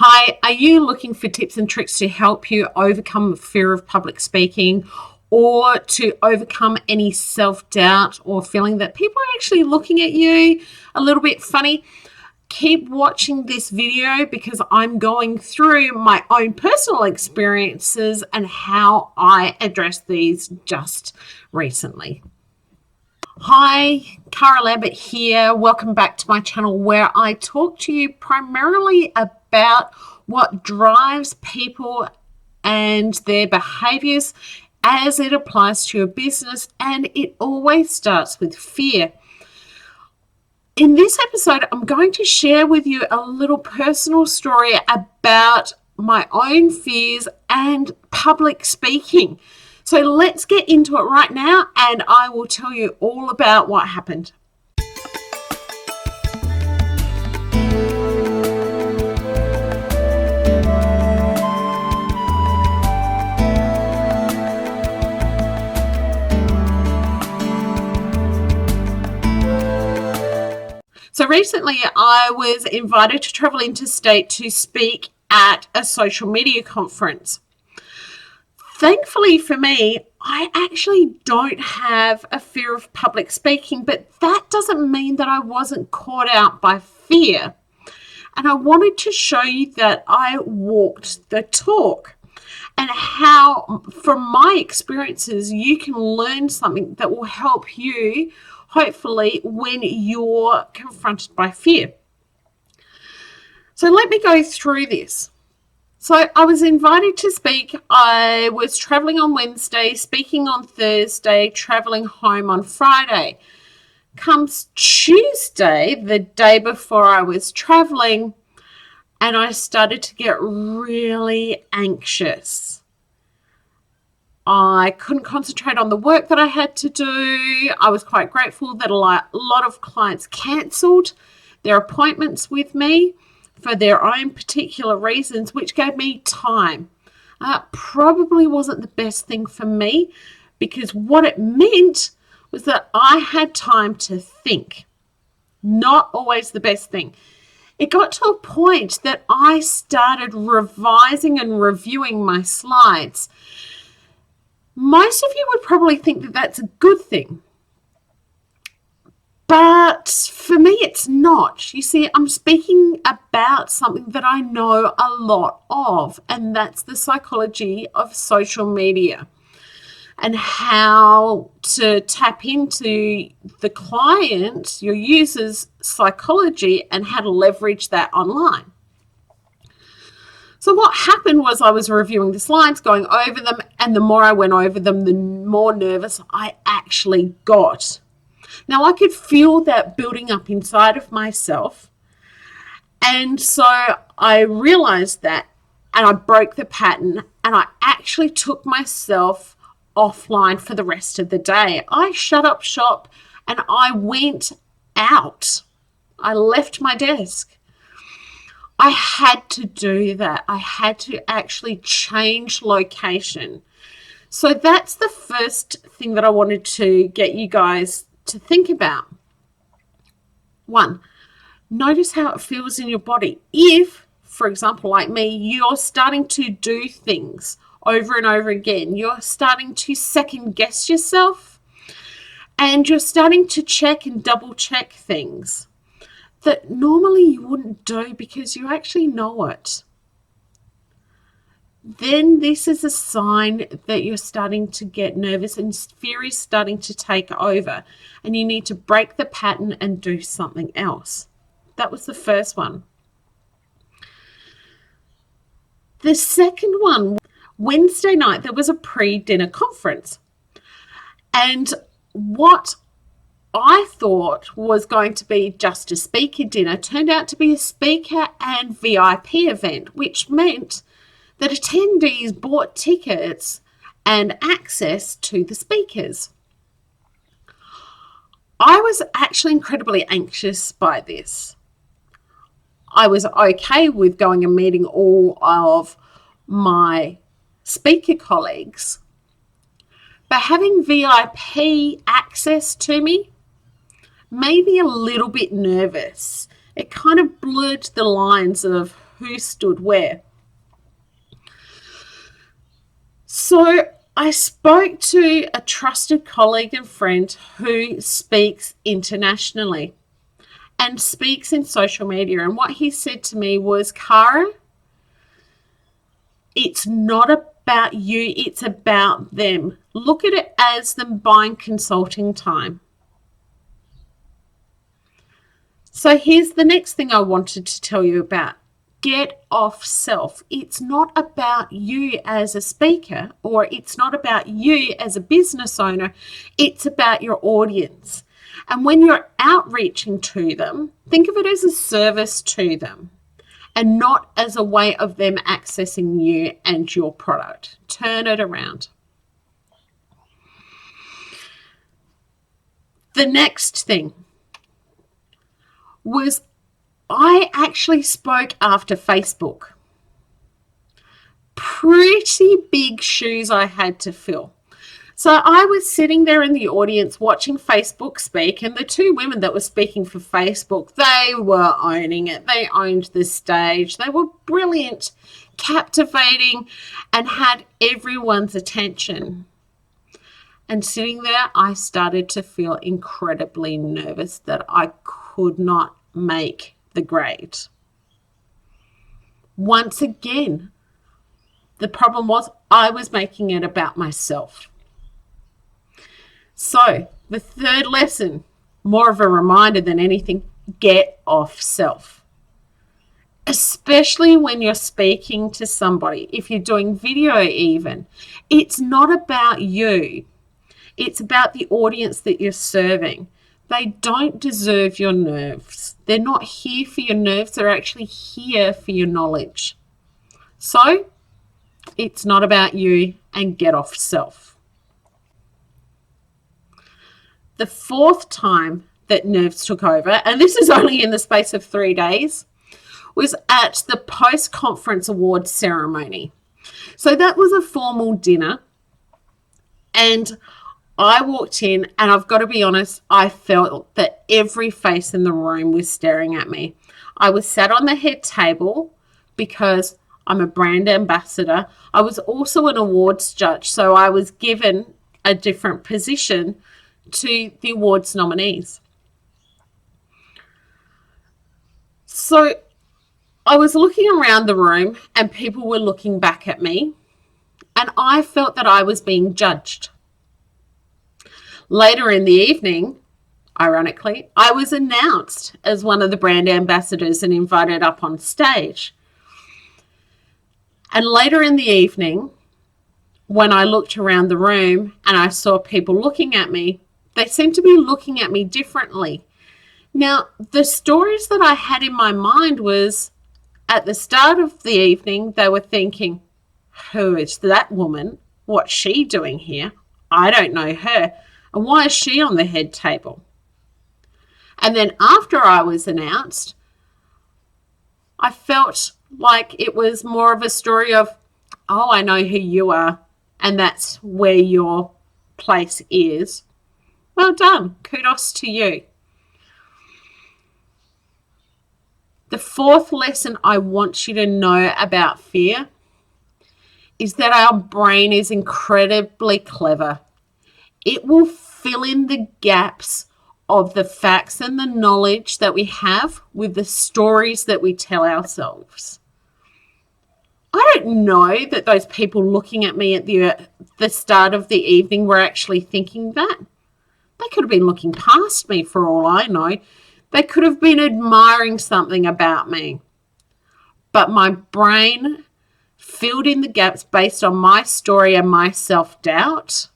Hi, are you looking for tips and tricks to help you overcome fear of public speaking or to overcome any self-doubt or feeling that people are actually looking at you a little bit funny? Keep watching this video because I'm going through my own personal experiences and how I addressed these just recently. Hi, Lambert here. Welcome back to my channel where I talk to you primarily about what drives people and their behaviors as it applies to your business, and it always starts with fear. In this episode, I'm going to share with you a little personal story about my own fears and public speaking. So let's get into it right now, and I will tell you all about what happened. So recently I was invited to travel interstate to speak at a social media conference. Thankfully for me, I actually don't have a fear of public speaking, but that doesn't mean that I wasn't caught out by fear. And I wanted to show you that I walked the talk and how, from my experiences, you can learn something that will help you, hopefully, when you're confronted by fear. So let me go through this. So I was invited to speak. I was traveling on Wednesday, speaking on Thursday, traveling home on Friday. Comes Tuesday, the day before I was traveling, and I started to get really anxious. I couldn't concentrate on the work that I had to do. I was quite grateful that a lot of clients cancelled their appointments with me for their own particular reasons, which gave me time. Probably wasn't the best thing for me, because what it meant was that I had time to think. Not always the best thing. It got to a point that I started revising and reviewing my slides. Most of you would probably think that that's a good thing. But for me, it's not. You see, I'm speaking about something that I know a lot of, and that's the psychology of social media and how to tap into the client, your user's psychology, and how to leverage that online. So what happened was I was reviewing the slides, going over them, and the more I went over them, the more nervous I actually got. Now, I could feel that building up inside of myself. And so I realized that, and I broke the pattern, and I actually took myself offline for the rest of the day. I shut up shop and I went out. I left my desk. I had to do that. I had to actually change location. So that's the first thing that I wanted to get you guys to think about. 1, notice how it feels in your body. If, for example, like me, you're starting to do things over and over again, you're starting to second guess yourself, and you're starting to check and double check things that normally you wouldn't do because you actually know it, then this is a sign that you're starting to get nervous and fear is starting to take over, and you need to break the pattern and do something else. That was the first one. The second one, Wednesday night, there was a pre-dinner conference, and what I thought was going to be just a speaker dinner turned out to be a speaker and VIP event, which meant that attendees bought tickets and access to the speakers. I was actually incredibly anxious by this. I was okay with going and meeting all of my speaker colleagues, but having VIP access to me made me a little bit nervous. It kind of blurred the lines of who stood where. So I spoke to a trusted colleague and friend who speaks internationally and speaks in social media. And what he said to me was, Cara, it's not about you, it's about them. Look at it as them buying consulting time. So here's the next thing I wanted to tell you about. Get off self. It's not about you as a speaker, or it's not about you as a business owner. It's about your audience. And when you're outreaching to them, think of it as a service to them and not as a way of them accessing you and your product. Turn it around. The next thing was I actually spoke after Facebook. Pretty big shoes I had to fill. So I was sitting there in the audience watching Facebook speak, and the two women that were speaking for Facebook, they were owning it. They owned the stage. They were brilliant, captivating, and had everyone's attention. And sitting there, I started to feel incredibly nervous that I could not make the grade. Once again, the problem was I was making it about myself. So the third lesson, more of a reminder than anything, get off self. Especially when you're speaking to somebody, if you're doing video even, it's not about you. It's about the audience that you're serving. They don't deserve your nerves. They're not here for your nerves. They're actually here for your knowledge. So it's not about you, and get off self. The fourth time that nerves took over, and this is only in the space of 3 days, was at the post-conference awards ceremony. So that was a formal dinner, and I walked in, and I've got to be honest, I felt that every face in the room was staring at me. I was sat on the head table because I'm a brand ambassador. I was also an awards judge, so I was given a different position to the awards nominees. So I was looking around the room, and people were looking back at me, and I felt that I was being judged. Later in the evening, ironically, I was announced as one of the brand ambassadors and invited up on stage. And later in the evening, when I looked around the room and I saw people looking at me, they seemed to be looking at me differently. Now, the stories that I had in my mind was, at the start of the evening, they were thinking, who is that woman? What's she doing here? I don't know her. And why is she on the head table? And then after I was announced, I felt like it was more of a story of, oh, I know who you are, and that's where your place is. Well done. Kudos to you. The fourth lesson I want you to know about fear is that our brain is incredibly clever. It will fill in the gaps of the facts and the knowledge that we have with the stories that we tell ourselves. I don't know that those people looking at me at the start of the evening were actually thinking that. They could have been looking past me for all I know. They could have been admiring something about me. But my brain filled in the gaps based on my story and my self-doubt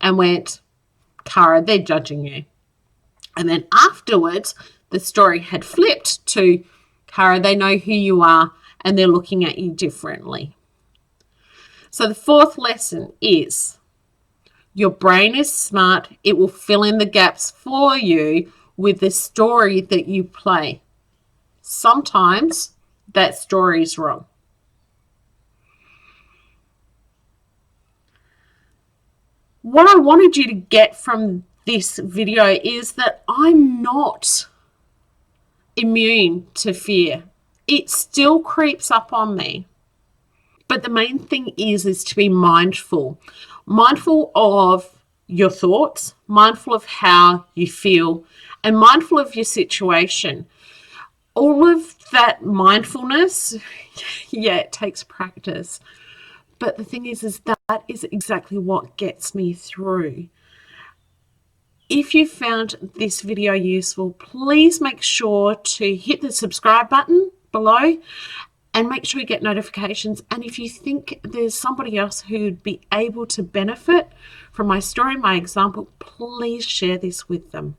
and went, Cara, they're judging you. And then afterwards, the story had flipped to, Cara, they know who you are and they're looking at you differently. So the fourth lesson is, your brain is smart. It will fill in the gaps for you with the story that you play. Sometimes that story is wrong. What I wanted you to get from this video is that I'm not immune to fear. It still creeps up on me. But the main thing is to be mindful. Mindful of your thoughts, mindful of how you feel, and mindful of your situation. All of that mindfulness, yeah, it takes practice. But the thing is that is exactly what gets me through. If you found this video useful, please make sure to hit the subscribe button below and make sure you get notifications. And if you think there's somebody else who'd be able to benefit from my story, my example, please share this with them.